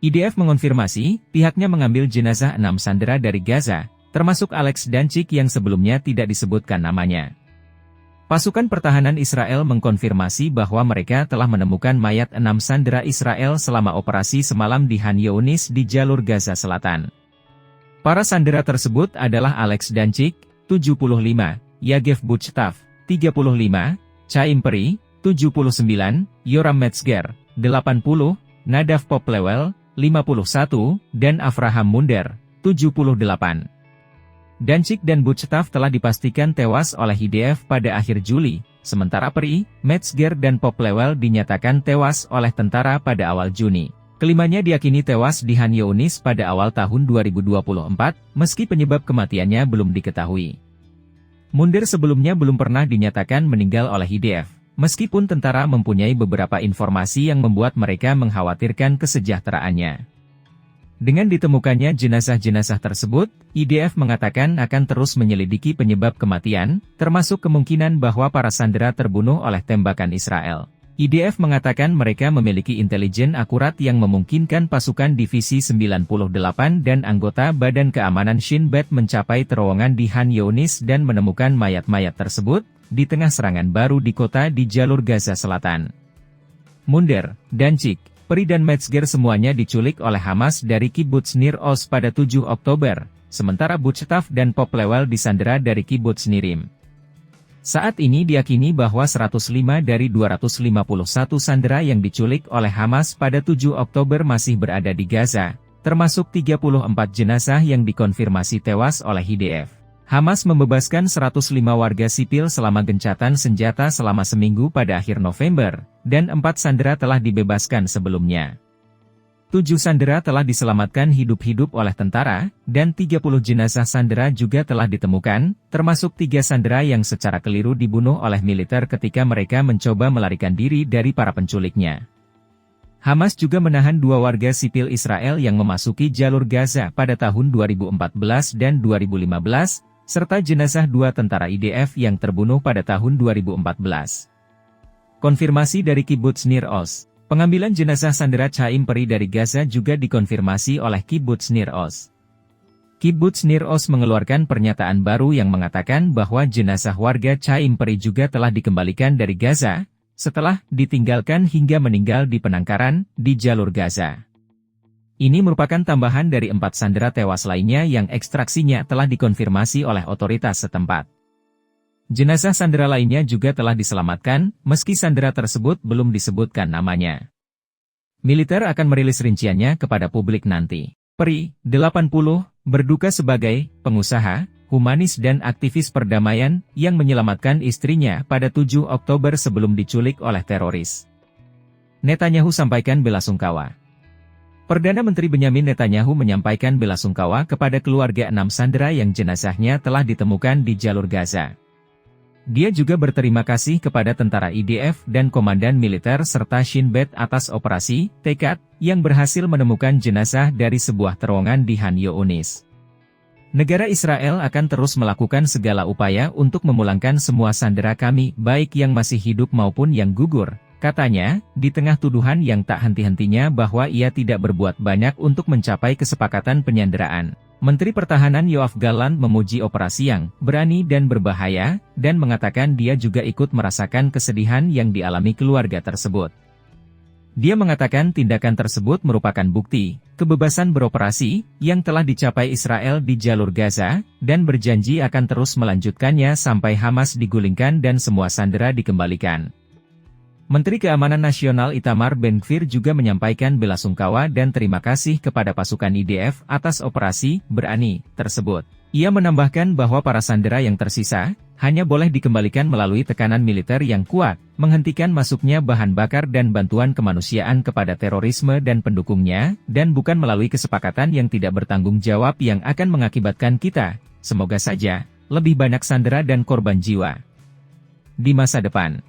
IDF mengonfirmasi, pihaknya mengambil jenazah 6 sandera dari Gaza, termasuk Alex Danchik yang sebelumnya tidak disebutkan namanya. Pasukan pertahanan Israel mengkonfirmasi bahwa mereka telah menemukan mayat 6 sandera Israel selama operasi semalam di Khan Younis di jalur Gaza Selatan. Para sandera tersebut adalah Alex Danchik, 75, Yagev Buchtav, 35, Chaim Peri, 79, Yoram Metzger, 80, Nadav Poplewel, 51, dan Avraham Munder, 78. Danchik dan Buchtav telah dipastikan tewas oleh IDF pada akhir Juli, sementara Peri, Metzger dan Poplewel dinyatakan tewas oleh tentara pada awal Juni. Kelimanya diyakini tewas di Khan Younis pada awal tahun 2024, meski penyebab kematiannya belum diketahui. Munder sebelumnya belum pernah dinyatakan meninggal oleh IDF, meskipun tentara mempunyai beberapa informasi yang membuat mereka mengkhawatirkan kesejahteraannya. Dengan ditemukannya jenazah-jenazah tersebut, IDF mengatakan akan terus menyelidiki penyebab kematian, termasuk kemungkinan bahwa para sandera terbunuh oleh tembakan Israel. IDF mengatakan mereka memiliki intelijen akurat yang memungkinkan pasukan Divisi 98 dan anggota Badan Keamanan Shin Bet mencapai terowongan di Khan Younis dan menemukan mayat-mayat tersebut, di tengah serangan baru di kota di jalur Gaza Selatan. Munder, Danchik, Peri dan Metzger semuanya diculik oleh Hamas dari Kibbutz Nir Oz pada 7 Oktober, sementara Buchtav dan Poplewel disandera dari Kibbutz Nirim. Saat ini diyakini bahwa 105 dari 251 sandera yang diculik oleh Hamas pada 7 Oktober masih berada di Gaza, termasuk 34 jenazah yang dikonfirmasi tewas oleh IDF. Hamas membebaskan 105 warga sipil selama gencatan senjata selama seminggu pada akhir November, dan 4 sandera telah dibebaskan sebelumnya. 7 sandera telah diselamatkan hidup-hidup oleh tentara, dan 30 jenazah sandera juga telah ditemukan, termasuk 3 sandera yang secara keliru dibunuh oleh militer ketika mereka mencoba melarikan diri dari para penculiknya. Hamas juga menahan 2 warga sipil Israel yang memasuki jalur Gaza pada tahun 2014 dan 2015, serta jenazah 2 tentara IDF yang terbunuh pada tahun 2014. Konfirmasi dari Kibbutz Nir Oz. Pengambilan jenazah sandera Chaim Peri dari Gaza juga dikonfirmasi oleh Kibbutz Nir Oz. Kibbutz Nir Oz mengeluarkan pernyataan baru yang mengatakan bahwa jenazah warga Chaim Peri juga telah dikembalikan dari Gaza, setelah ditinggalkan hingga meninggal di penangkaran di jalur Gaza. Ini merupakan tambahan dari 4 sandera tewas lainnya yang ekstraksinya telah dikonfirmasi oleh otoritas setempat. Jenazah sandera lainnya juga telah diselamatkan, meski sandera tersebut belum disebutkan namanya. Militer akan merilis rinciannya kepada publik nanti. Peri, 80, berduka sebagai pengusaha, humanis dan aktivis perdamaian yang menyelamatkan istrinya pada 7 Oktober sebelum diculik oleh teroris. Netanyahu sampaikan belasungkawa. Perdana Menteri Benyamin Netanyahu menyampaikan belasungkawa kepada keluarga 6 sandera yang jenazahnya telah ditemukan di jalur Gaza. Dia juga berterima kasih kepada tentara IDF dan komandan militer serta Shin Bet atas operasi tekad yang berhasil menemukan jenazah dari sebuah terowongan di Khan Younis. Negara Israel akan terus melakukan segala upaya untuk memulangkan semua sandera kami, baik yang masih hidup maupun yang gugur, katanya, di tengah tuduhan yang tak henti-hentinya bahwa ia tidak berbuat banyak untuk mencapai kesepakatan penyanderaan. Menteri Pertahanan Yoav Gallant memuji operasi yang berani dan berbahaya, dan mengatakan dia juga ikut merasakan kesedihan yang dialami keluarga tersebut. Dia mengatakan tindakan tersebut merupakan bukti kebebasan beroperasi yang telah dicapai Israel di jalur Gaza, dan berjanji akan terus melanjutkannya sampai Hamas digulingkan dan semua sandera dikembalikan. Menteri Keamanan Nasional Itamar Ben-Gvir juga menyampaikan belasungkawa dan terima kasih kepada pasukan IDF atas operasi berani tersebut. Ia menambahkan bahwa para sandera yang tersisa hanya boleh dikembalikan melalui tekanan militer yang kuat, menghentikan masuknya bahan bakar dan bantuan kemanusiaan kepada terorisme dan pendukungnya, dan bukan melalui kesepakatan yang tidak bertanggung jawab yang akan mengakibatkan kita, semoga saja, lebih banyak sandera dan korban jiwa di masa depan.